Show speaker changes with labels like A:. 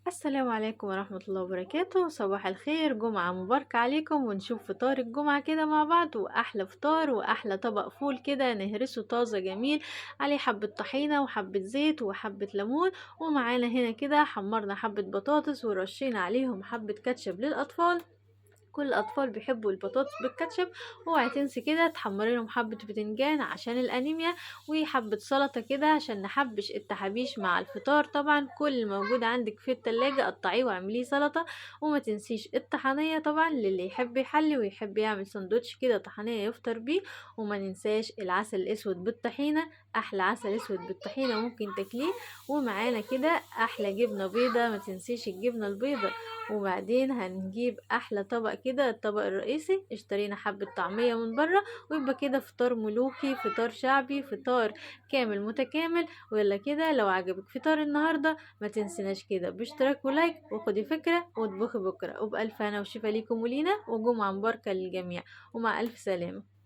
A: السلام عليكم ورحمة الله وبركاته. صباح الخير، جمعة مباركة عليكم، ونشوف فطار الجمعة كده مع بعض. وأحلى فطار وأحلى طبق فول كده نهرسه طازة جميل، عليه حبة طحينة وحبة زيت وحبة ليمون. ومعانا هنا كده حمرنا حبة بطاطس ورشينا عليهم حبة كاتشب للأطفال. كل الأطفال بيحبوا البطاطس بالكاتشب. اوعي تنسي كده تحمري لهم حبة بتنجان عشان الأنيميا، وحبة سلطة كده عشان نحبش التحابيش مع الفطار. طبعا كل الموجود عندك في التلاجة قطعيه واعمليه سلطة. وما تنسيش الطحنية طبعا للي يحب يحلي ويحب يعمل سندوتش كده طحنية يفطر بيه. وما ننساش العسل الأسود بالطحينة، أحلى عسل أسود بالطحينة ممكن تاكليه. ومعانا كده أحلى جبنة بيضة، ما تنسيش الجبنة البيضة. وبعدين هنجيب احلى طبق كده، الطبق الرئيسي اشترينا حبة طعمية من بره. ويبقى كده فطار ملوكي، فطار شعبي، فطار كامل متكامل. ويلا كده لو عجبك فطار النهاردة ما تنسيناش كده باشتراك ولايك، وخدي فكرة واطبخي بكرة. وبألف هنا وشفا ليكم ولينا، وجمعة مباركة للجميع، ومع ألف سلامة.